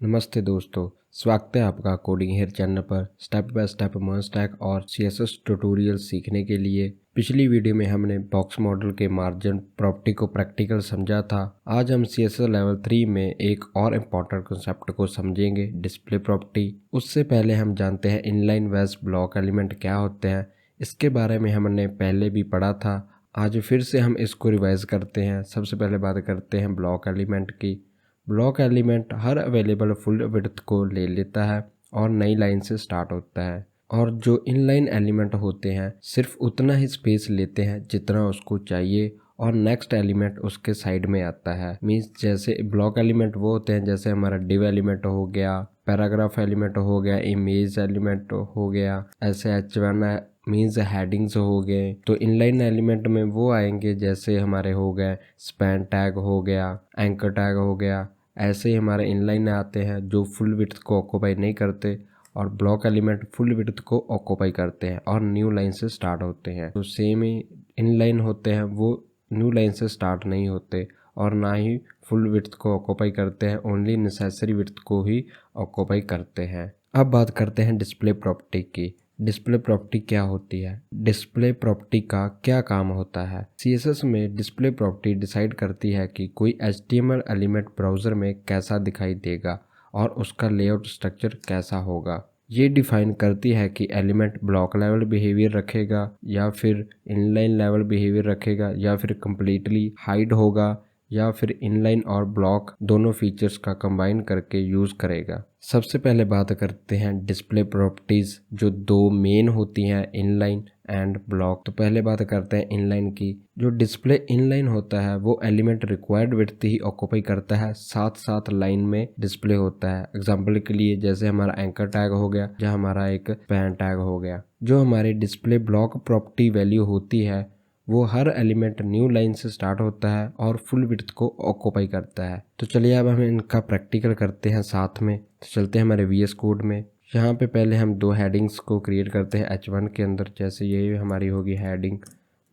नमस्ते दोस्तों, स्वागत है आपका कोडिंग हेयर चैनल पर step by step merge stack और CSS ट्यूटोरियल सीखने के लिए। पिछली वीडियो में हमने बॉक्स मॉडल के मार्जिन प्रॉपर्टी को प्रैक्टिकल समझा था। आज हम CSS लेवल 3 में एक और इम्पॉर्टेंट कॉन्सेप्ट को समझेंगे, डिस्प्ले प्रॉपर्टी। उससे पहले हम जानते हैं इनलाइन वेज ब्लॉक एलिमेंट क्या होते हैं। इसके बारे में हमने पहले भी पढ़ा था, आज फिर से हम इसको रिवाइज करते हैं। सबसे पहले बात करते हैं ब्लॉक एलिमेंट की। ब्लॉक एलिमेंट हर अवेलेबल फुल विड्थ को ले लेता है और नई लाइन से स्टार्ट होता है, और जो इनलाइन एलिमेंट होते हैं सिर्फ उतना ही स्पेस लेते हैं जितना उसको चाहिए और नेक्स्ट एलिमेंट उसके साइड में आता है। मीन्स जैसे ब्लॉक एलिमेंट वो होते हैं जैसे हमारा डिव एलिमेंट हो गया, पैराग्राफ एलिमेंट हो गया, इमेज एलिमेंट हो गया, ऐसे H1 मीन्स हेडिंग्स हो गए। तो इनलाइन एलिमेंट में वो आएंगे जैसे हमारे हो गए स्पैन टैग हो गया, एंकर टैग हो गया। ऐसे ही हमारे इनलाइन आते हैं जो फुल विड्थ को ऑक्यूपाई नहीं करते, और ब्लॉक एलिमेंट फुल विड्थ को ऑक्यूपाई करते हैं और न्यू लाइन से स्टार्ट होते हैं। तो सेम ही इनलाइन होते हैं, वो न्यू लाइन से स्टार्ट नहीं होते और ना ही फुल विड्थ को ऑक्यूपाई करते हैं, ओनली नेसेसरी विड्थ को ही ऑक्यूपाई करते हैं। अब बात करते हैं डिस्प्ले प्रॉपर्टी की। डिस्प्ले प्रॉपर्टी क्या होती है, डिस्प्ले प्रॉपर्टी का क्या काम होता है। CSS में डिस्प्ले प्रॉपर्टी डिसाइड करती है कि कोई HTML एलिमेंट ब्राउज़र में कैसा दिखाई देगा और उसका लेआउट स्ट्रक्चर कैसा होगा। ये डिफाइन करती है कि एलिमेंट ब्लॉक लेवल बिहेवियर रखेगा या फिर इनलाइन लेवल बिहेवियर रखेगा या फिर कम्प्लीटली हाइड होगा या फिर इनलाइन और ब्लॉक दोनों फीचर्स का कंबाइन करके यूज़ करेगा। सबसे पहले बात करते हैं डिस्प्ले प्रॉपर्टीज़ जो दो मेन होती हैं, इनलाइन एंड ब्लॉक। तो पहले बात करते हैं इनलाइन की। जो डिस्प्ले इनलाइन होता है वो एलिमेंट रिक्वायर्ड विड्थ ही ऑक्यूपाई करता है, साथ साथ लाइन में डिस्प्ले होता है। एग्जाम्पल के लिए जैसे हमारा एंकर टैग हो गया या हमारा एक पैन टैग हो गया। जो हमारी डिस्प्ले ब्लॉक प्रॉपर्टी वैल्यू होती है वो हर एलिमेंट न्यू लाइन से स्टार्ट होता है और फुल विड्थ को ऑक्यूपाई करता है। तो चलिए अब हम इनका प्रैक्टिकल करते हैं साथ में। तो चलते हैं हमारे VS कोड में। यहाँ पे पहले हम दो हेडिंग्स को क्रिएट करते हैं H1 के अंदर। जैसे ये हमारी होगी हेडिंग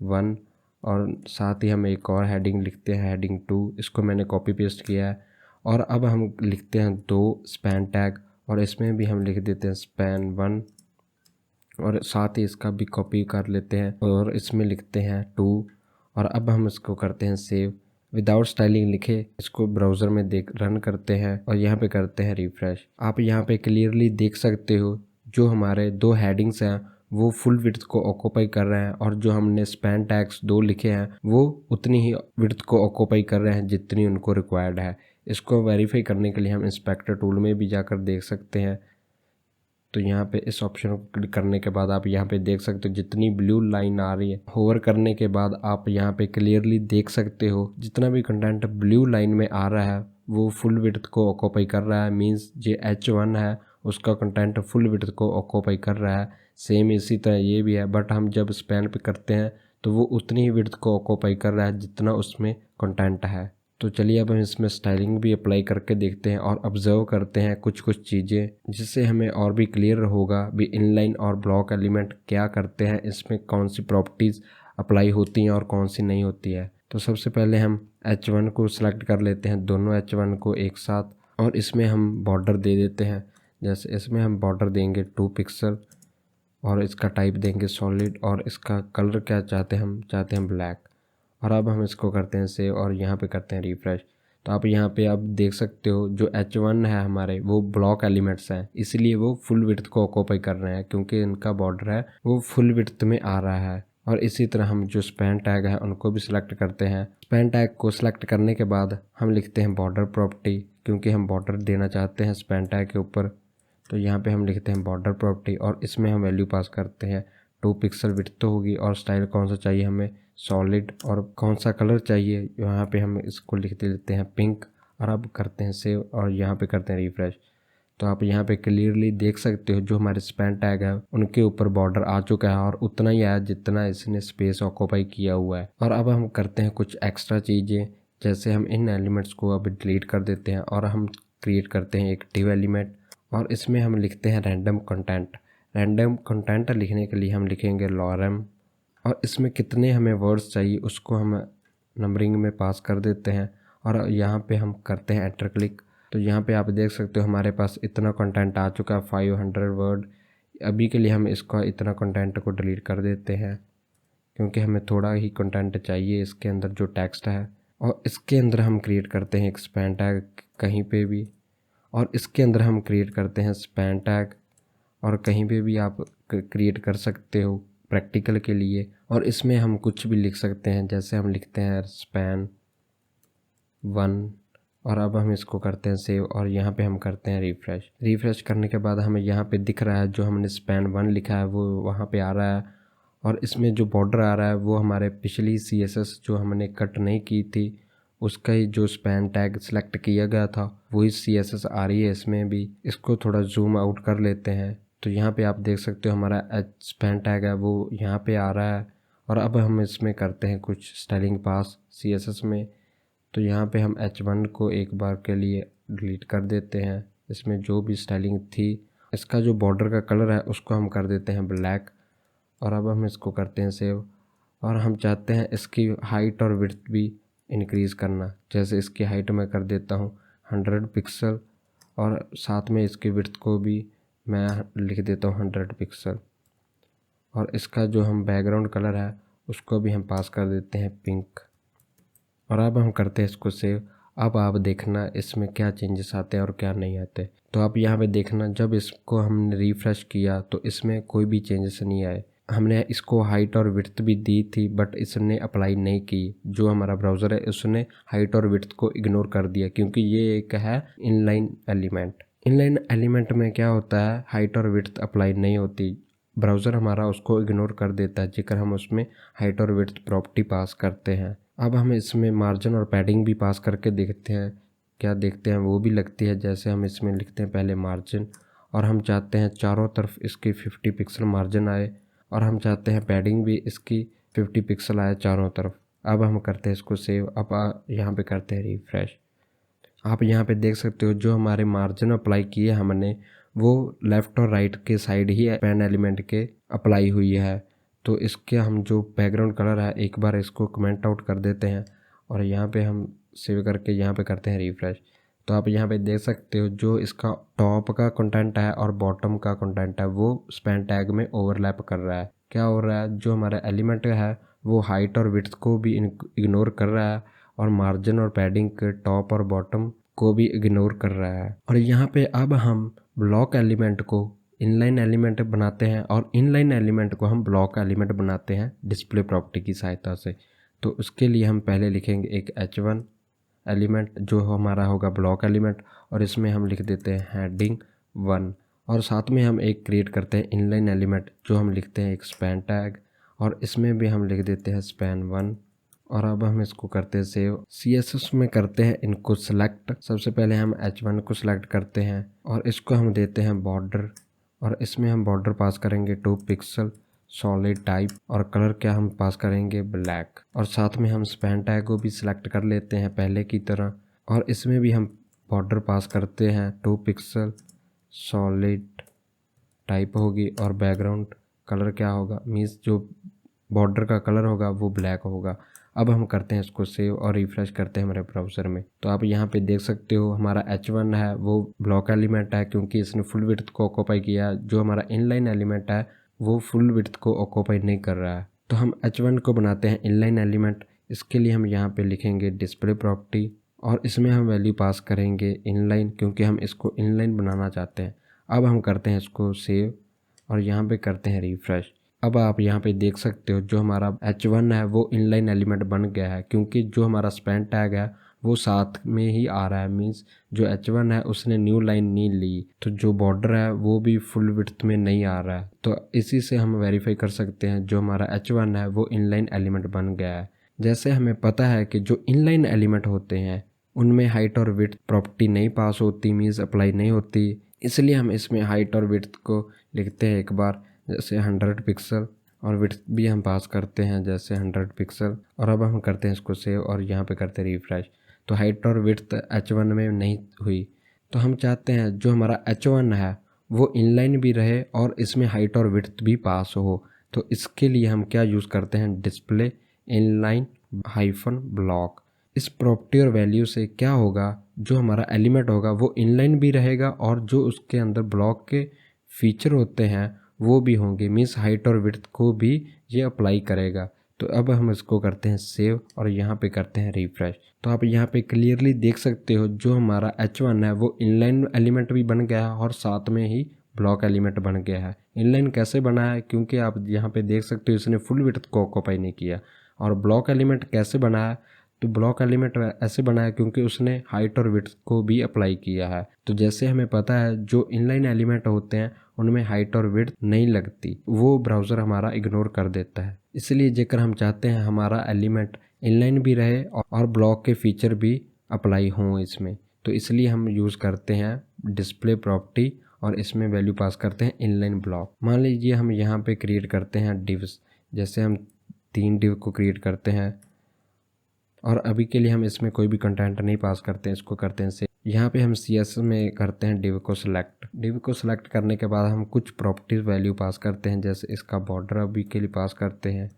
1 और साथ ही हम एक और हेडिंग लिखते हैं हेडिंग 2। इसको मैंने कॉपी पेस्ट किया है। और अब हम लिखते हैं दो स्पैन टैग और इसमें भी हम लिख देते हैं स्पैन 1 और साथ ही इसका भी कॉपी कर लेते हैं और इसमें लिखते हैं 2। और अब हम इसको करते हैं सेव। विदाउट स्टाइलिंग लिखे इसको ब्राउज़र में देख रन करते हैं और यहाँ पे करते हैं रिफ्रेश। आप यहाँ पे क्लियरली देख सकते हो जो हमारे दो हेडिंग्स हैं वो फुल विड्थ को ऑक्यूपाई कर रहे हैं और जो हमने स्पैन टैग्स दो लिखे हैं वो उतनी ही विड्थ को ऑक्यूपाई कर रहे हैं जितनी उनको रिक्वायर्ड है। इसको वेरीफाई करने के लिए हम इंस्पेक्टर टूल में भी जाकर देख सकते हैं। तो यहाँ पे इस ऑप्शन को क्लिक करने के बाद आप यहाँ पे देख सकते हो जितनी ब्लू लाइन आ रही है, होवर करने के बाद आप यहाँ पे क्लियरली देख सकते हो जितना भी कंटेंट ब्लू लाइन में आ रहा है वो फुल विड्थ को ऑक्यूपाई कर रहा है। मींस जो H1 है उसका कंटेंट फुल विड्थ को ऑक्यूपाई कर रहा है। सेम इसी तरह ये भी है, बट हम जब स्पैन पे करते हैं तो वो उतनी ही विड्थ को ऑक्यूपाई कर रहा है जितना उसमें कंटेंट है। तो चलिए अब हम इसमें स्टाइलिंग भी अप्लाई करके देखते हैं और ऑब्जर्व करते हैं कुछ चीज़ें, जिससे हमें और भी क्लियर होगा भी इनलाइन और ब्लॉक एलिमेंट क्या करते हैं, इसमें कौन सी प्रॉपर्टीज़ अप्लाई होती हैं और कौन सी नहीं होती है। तो सबसे पहले हम H1 को सिलेक्ट कर लेते हैं, दोनों H1 को एक साथ, और इसमें हम बॉर्डर दे देते हैं। जैसे इसमें हम बॉर्डर देंगे 2 पिक्सल और इसका टाइप देंगे सॉलिड और इसका कलर क्या चाहते हैं, हम चाहते हैं ब्लैक। और अब हम इसको करते हैं सेव और यहाँ पे करते हैं रिफ्रेश। तो आप यहाँ पे अब देख सकते हो जो H1 है हमारे वो ब्लॉक एलिमेंट्स हैं, इसलिए वो फुल विड्थ को ऑक्यूपाई कर रहे हैं क्योंकि इनका बॉर्डर है वो फुल विड्थ में आ रहा है। और इसी तरह हम जो स्पैन टैग है उनको भी सिलेक्ट करते हैं। स्पैन टैग को सिलेक्ट करने के बाद हम लिखते हैं बॉर्डर प्रॉपर्टी, क्योंकि हम बॉर्डर देना चाहते हैं स्पैन टैग के ऊपर। तो यहाँ पे हम लिखते हैं बॉर्डर प्रॉपर्टी और इसमें हम वैल्यू पास करते हैं 2 पिक्सल विड्थ तो होगी, और स्टाइल कौन सा चाहिए हमें, सॉलिड, और कौन सा कलर चाहिए यहाँ पे हम इसको लिख देते हैं पिंक। और अब करते हैं सेव और यहाँ पे करते हैं रिफ्रेश। तो आप यहाँ पे क्लियरली देख सकते हो जो हमारे स्पैन टैग है उनके ऊपर बॉर्डर आ चुका है और उतना ही आया जितना इसने स्पेस ऑक्यूपाई किया हुआ है। और अब हम करते हैं कुछ एक्स्ट्रा चीज़ें, जैसे हम इन एलिमेंट्स को अब डिलीट कर देते हैं और हम क्रिएट करते हैं एक डिव एलिमेंट और इसमें हम लिखते हैं रैंडम कंटेंट। रैंडम कंटेंट लिखने के लिए हम लिखेंगे lorem और इसमें कितने हमें वर्ड्स चाहिए उसको हम नंबरिंग में पास कर देते हैं और यहाँ पे हम करते हैं एंटर क्लिक। तो तो यहाँ पे आप देख सकते हो हमारे पास इतना कंटेंट आ चुका है 500 वर्ड। अभी के लिए हम इसका इतना कंटेंट को डिलीट कर देते हैं क्योंकि हमें थोड़ा ही कंटेंट चाहिए इसके अंदर जो टेक्स्ट है। और इसके अंदर हम क्रिएट करते हैं एक स्पैन टैग कहीं पे भी, और इसके अंदर हम क्रिएट करते हैं स्पैन टैग, और कहीं पे भी आप क्रिएट कर सकते हो प्रैक्टिकल के लिए। और इसमें हम कुछ भी लिख सकते हैं, जैसे हम लिखते हैं स्पैन 1, और अब हम इसको करते हैं सेव, और यहाँ पे हम करते हैं रिफ़्रेश करने के बाद हमें यहाँ पे दिख रहा है जो हमने स्पैन 1 लिखा है वो वहाँ पे आ रहा है। और इसमें जो बॉर्डर आ रहा है वो हमारे पिछली CSS जो हमने कट नहीं की थी उसका ही जो स्पैन टैग सेलेक्ट किया गया था वही CSS आ रही है इसमें भी। इसको थोड़ा जूम आउट कर लेते हैं तो यहाँ पे आप देख सकते हो हमारा स्पैन टैग है वो यहाँ पे आ रहा है। और अब हम इसमें करते हैं कुछ स्टाइलिंग पास CSS में। तो यहाँ पे हम H1 को एक बार के लिए डिलीट कर देते हैं, इसमें जो भी स्टाइलिंग थी। इसका जो बॉर्डर का कलर है उसको हम कर देते हैं ब्लैक, और अब हम इसको करते हैं सेव। और हम चाहते हैं इसकी हाइट और विड्थ भी इंक्रीज़ करना, जैसे इसकी हाइट मैं कर देता हूँ 100 पिक्सल, और साथ में इसकी विड्थ को भी मैं लिख देता हूँ 100 पिक्सल। और इसका जो हम बैकग्राउंड कलर है उसको भी हम पास कर देते हैं पिंक। और अब हम करते हैं इसको सेव। अब आप देखना इसमें क्या चेंजेस आते हैं और क्या नहीं आते। तो आप यहाँ पे देखना जब इसको हमने रिफ़्रेश किया तो इसमें कोई भी चेंजेस नहीं आए। हमने इसको हाइट और विड्थ भी दी थी बट इसने अप्लाई नहीं की। जो हमारा ब्राउज़र है उसने हाइट और विड्थ को इग्नोर कर दिया क्योंकि ये एक है इनलाइन एलिमेंट। इनलाइन एलिमेंट में क्या होता है, हाइट और विड्थ अप्लाई नहीं होती, ब्राउज़र हमारा उसको इग्नोर कर देता है जेकर हम उसमें हाइट और विड्थ प्रॉपर्टी पास करते हैं। अब हम इसमें मार्जिन और पैडिंग भी पास करके देखते हैं क्या देखते हैं वो भी लगती है। जैसे हम इसमें लिखते हैं पहले मार्जिन, और हम चाहते हैं चारों तरफ इसकी 50 पिक्सल मार्जिन आए, और हम चाहते हैं पैडिंग भी इसकी 50 पिक्सल आए चारों तरफ। अब हम करते हैं इसको सेव। अब यहाँ पे करते हैं रिफ़्रेश। आप यहाँ पे देख सकते हो जो हमारे मार्जिन अप्लाई किए हमने वो लेफ़्ट और राइट के साइड ही पेन एलिमेंट के अप्लाई हुई है। तो इसके हम जो बैकग्राउंड कलर है एक बार इसको कमेंट आउट कर देते हैं, और यहाँ पे हम सेव करके यहाँ पे करते हैं रिफ़्रेश। तो आप यहाँ पे देख सकते हो जो इसका टॉप का कंटेंट है और बॉटम का कंटेंट है वो स्पैन टैग में ओवरलैप कर रहा है। क्या हो रहा है, जो हमारा एलिमेंट है वो हाइट और विड्थ को भी इग्नोर कर रहा है, और मार्जिन और पैडिंग के टॉप और बॉटम को भी इग्नोर कर रहा है। और यहाँ पे अब हम ब्लॉक एलिमेंट को इनलाइन एलिमेंट बनाते हैं, और इनलाइन एलिमेंट को हम ब्लॉक एलिमेंट बनाते हैं डिस्प्ले प्रॉपर्टी की सहायता से। तो उसके लिए हम पहले लिखेंगे एक H1 एलिमेंट जो हमारा होगा ब्लॉक एलिमेंट, और इसमें हम लिख देते हैं हेडिंग 1, और साथ में हम एक क्रिएट करते हैं इनलाइन एलिमेंट जो हम लिखते हैं एक स्पैन टैग, और इसमें भी हम लिख देते हैं स्पैन 1। और अब हम इसको करते हैं सेव। CSS में करते हैं इनको सेलेक्ट। सबसे पहले हम H1 को सिलेक्ट करते हैं और इसको हम देते हैं बॉर्डर, और इसमें हम बॉर्डर पास करेंगे 2 पिक्सल सॉलिड टाइप, और कलर क्या हम पास करेंगे ब्लैक। और साथ में हम स्पैन टैग को भी सिलेक्ट कर लेते हैं पहले की तरह, और इसमें भी हम बॉर्डर पास करते हैं 2 पिक्सल सॉलिड टाइप होगी, और बैकग्राउंड कलर क्या होगा, मीन्स जो बॉर्डर का कलर होगा वो ब्लैक होगा। अब हम करते हैं इसको सेव और रिफ़्रेश करते हैं हमारे ब्राउज़र में। तो आप यहाँ पे देख सकते हो हमारा H1 है वो ब्लॉक एलिमेंट है क्योंकि इसने फुल विड्थ को ऑक्यूपाई किया। जो हमारा इनलाइन एलिमेंट है वो फुल विड्थ को ऑक्यूपाई नहीं कर रहा है। तो हम H1 को बनाते हैं इनलाइन एलिमेंट। इसके लिए हम यहाँ पे लिखेंगे डिस्प्ले प्रॉपर्टी, और इसमें हम वैल्यू पास करेंगे इनलाइन क्योंकि हम इसको इनलाइन बनाना चाहते हैं। अब हम करते हैं इसको सेव और यहाँ पे करते हैं रिफ़्रेश। अब आप यहाँ पे देख सकते हो जो हमारा H1 है वो इनलाइन एलिमेंट बन गया है क्योंकि जो हमारा स्पैन टैग है वो साथ में ही आ रहा है। मीन्स जो H1 है उसने न्यू लाइन नहीं ली, तो जो बॉर्डर है वो भी फुल विड्थ में नहीं आ रहा है। तो इसी से हम वेरीफाई कर सकते हैं जो हमारा H1 है वो इनलाइन एलिमेंट बन गया है। जैसे हमें पता है कि जो इनलाइन एलिमेंट होते हैं उनमें हाइट और विड्थ प्रॉपर्टी नहीं पास होती, मीन्स अप्लाई नहीं होती, इसलिए हम इसमें हाइट और विड्थ को लिखते हैं एक बार जैसे 100 पिक्सल, और विड्थ भी हम पास करते हैं जैसे 100 पिक्सल। और अब हम करते हैं इसको सेव और यहाँ पे करते हैं रिफ़्रेश। तो हाइट और विड्थ H1 में नहीं हुई, तो हम चाहते हैं जो हमारा H1 है वो इनलाइन भी रहे और इसमें हाइट और विड्थ भी पास हो। तो इसके लिए हम क्या यूज़ करते हैं, डिस्प्ले इनलाइन हाइफन ब्लॉक। इस प्रॉपर्टी और वैल्यू से क्या होगा, जो हमारा एलिमेंट होगा वो इनलाइन भी रहेगा और जो उसके अंदर ब्लॉक के फीचर होते हैं वो भी होंगे, मीन्स हाइट और विड्थ को भी ये अप्लाई करेगा। तो अब हम इसको करते हैं सेव और यहाँ पे करते हैं रिफ्रेश। तो आप यहाँ पे क्लियरली देख सकते हो जो हमारा H1 है वो इनलाइन एलिमेंट भी बन गया है और साथ में ही ब्लॉक एलिमेंट बन गया है। इनलाइन कैसे बना है, क्योंकि आप यहाँ पे देख सकते हो इसने फुल विड्थ को ऑक्यूपाई नहीं किया। और ब्लॉक एलिमेंट कैसे बना है, तो ब्लॉक एलिमेंट ऐसे बना है क्योंकि उसने हाइट और विड्थ को भी अप्लाई किया है। तो जैसे हमें पता है जो इनलाइन एलिमेंट होते हैं उनमें हाइट और विड्थ नहीं लगती, वो ब्राउज़र हमारा इग्नोर कर देता है। इसलिए जेकर हम चाहते हैं हमारा एलिमेंट इनलाइन भी रहे और ब्लॉक के फीचर भी अप्लाई हों इसमें, तो इसलिए हम यूज़ करते हैं डिस्प्ले प्रॉपर्टी और इसमें वैल्यू पास करते हैं इनलाइन ब्लॉक। मान लीजिए हम यहाँ पे क्रिएट करते हैं डिव्स, जैसे हम 3 डिव को क्रिएट करते हैं और अभी के लिए हम इसमें कोई भी कंटेंट नहीं पास करते हैं, इसको करते हैं से। यहाँ पे हम CSS में करते हैं डिव को सिलेक्ट। डिव को सिलेक्ट करने के बाद हम कुछ प्रॉपर्टीज वैल्यू पास करते हैं, जैसे इसका बॉर्डर अभी के लिए पास करते हैं।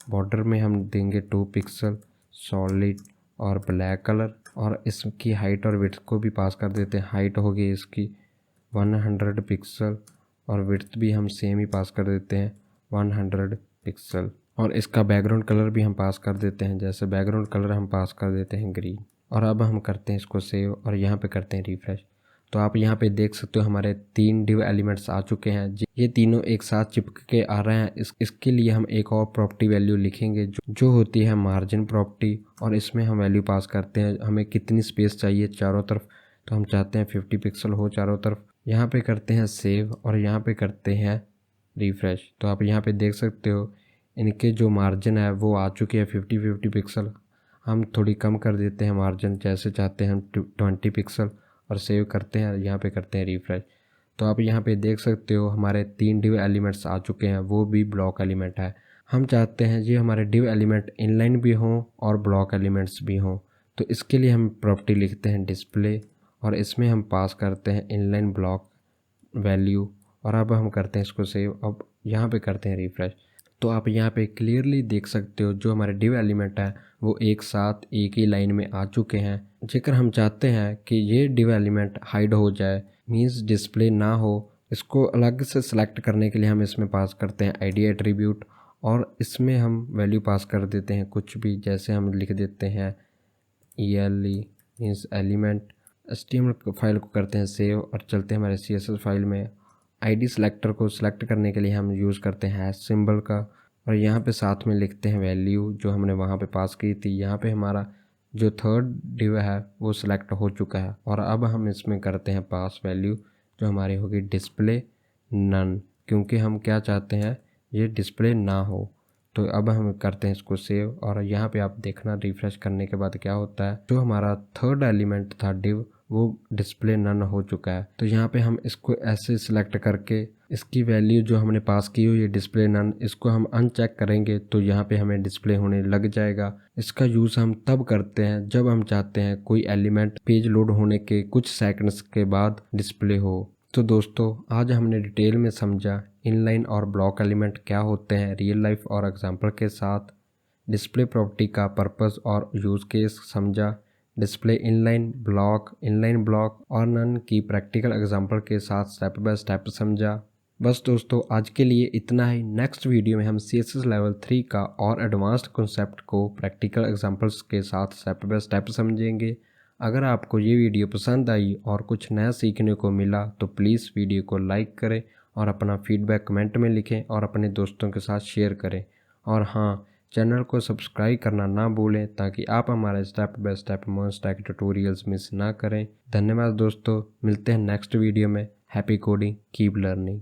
बॉर्डर में हम देंगे 2 पिक्सल सॉलिड और ब्लैक कलर, और इसकी हाइट और विड्थ को भी पास कर देते हैं। हाइट होगी इसकी 100 पिक्सल और विड्थ भी हम सेम ही पास कर देते हैं 100 पिक्सल। और इसका बैकग्राउंड कलर भी हम पास कर देते हैं, जैसे बैकग्राउंड कलर हम पास कर देते हैं ग्रीन। और अब हम करते हैं इसको सेव और यहाँ पे करते हैं रिफ्रेश। तो आप यहाँ पे देख सकते हो हमारे 3 डिव एलिमेंट्स आ चुके हैं। ये तीनों एक साथ चिपक के आ रहे हैं। इसके लिए हम एक और प्रॉपर्टी वैल्यू लिखेंगे जो होती है मार्जिन प्रॉपर्टी, और इसमें हम वैल्यू पास करते हैं हमें कितनी स्पेस चाहिए चारों तरफ। तो हम चाहते हैं 50 पिक्सल हो चारों तरफ। यहाँ पे करते हैं सेव और यहाँ पे करते हैं रिफ्रेश। तो आप यहाँ पे देख सकते हो इनके जो मार्जिन है वो आ चुके हैं 50 पिक्सल। हम थोड़ी कम कर देते हैं मार्जिन, जैसे चाहते हैं हम 20 पिक्सल, और सेव करते हैं। यहाँ पे करते हैं रिफ्रेश। तो आप यहाँ पे देख सकते हो हमारे 3 डिव एलिमेंट्स आ चुके हैं, वो भी ब्लॉक एलिमेंट है। हम चाहते हैं ये हमारे डिव एलिमेंट इनलाइन भी हों और ब्लॉक एलिमेंट्स भी हों। तो इसके लिए हम प्रॉपर्टी लिखते हैं डिस्प्ले और इसमें हम पास करते हैं इनलाइन ब्लॉक वैल्यू। और अब हम करते हैं इसको सेव। अब यहाँ पे करते हैं रिफ्रेश। तो आप यहाँ पे क्लियरली देख सकते हो जो हमारे डिव एलिमेंट है वो एक साथ एक ही लाइन में आ चुके हैं। जेकर हम चाहते हैं कि ये डिव एलिमेंट हाइड हो जाए, मींस डिस्प्ले ना हो, इसको अलग से सिलेक्ट करने के लिए हम इसमें पास करते हैं आईडी एट्रीब्यूट और इसमें हम वैल्यू पास कर देते हैं कुछ भी, जैसे हम लिख देते हैं ELE means element. HTML file को करते हैं सेव और चलते हैं हमारे CSS फाइल में। आईडी सिलेक्टर को सिलेक्ट करने के लिए हम यूज़ करते हैं हैश सिंबल का, और यहाँ पे साथ में लिखते हैं वैल्यू जो हमने वहाँ पे पास की थी। यहाँ पे हमारा जो 3rd डिव है वो सिलेक्ट हो चुका है और अब हम इसमें करते हैं पास वैल्यू जो हमारी होगी डिस्प्ले नन, क्योंकि हम क्या चाहते हैं ये डिस्प्ले ना हो। तो अब हम करते हैं इसको सेव और यहाँ पे आप देखना रिफ्रेश करने के बाद क्या होता है, जो हमारा 3rd एलिमेंट था डिव वो डिस्प्ले नन हो चुका है। तो यहाँ पे हम इसको ऐसे सिलेक्ट करके इसकी वैल्यू जो हमने पास की हुई है डिस्प्ले नन, इसको हम अनचेक करेंगे तो यहाँ पे हमें डिस्प्ले होने लग जाएगा। इसका यूज़ हम तब करते हैं जब हम चाहते हैं कोई एलिमेंट पेज लोड होने के कुछ सेकंड्स के बाद डिस्प्ले हो। तो दोस्तों आज हमने डिटेल में समझा इनलाइन और ब्लॉक एलिमेंट क्या होते हैं रियल लाइफ और एग्जाम्पल के साथ। डिस्प्ले प्रॉपर्टी का पर्पस और यूज़ केस समझा। डिस्प्ले इनलाइन ब्लॉक और नन की प्रैक्टिकल एग्जांपल के साथ स्टेप बाय स्टेप समझा। बस दोस्तों आज के लिए इतना ही। नेक्स्ट वीडियो में हम CSS लेवल 3 का और एडवांस्ड कॉन्सेप्ट को प्रैक्टिकल एग्जांपल्स के साथ स्टेप बाय स्टेप समझेंगे। अगर आपको ये वीडियो पसंद आई और कुछ नया सीखने को मिला तो प्लीज़ वीडियो को लाइक करें और अपना फीडबैक कमेंट में लिखें और अपने दोस्तों के साथ शेयर करें। और हाँ, चैनल को सब्सक्राइब करना ना भूलें ताकि आप हमारे स्टेप बाय स्टेप मोनस्टैक ट्यूटोरियल्स मिस ना करें। धन्यवाद दोस्तों, मिलते हैं नेक्स्ट वीडियो में। Happy coding, keep learning.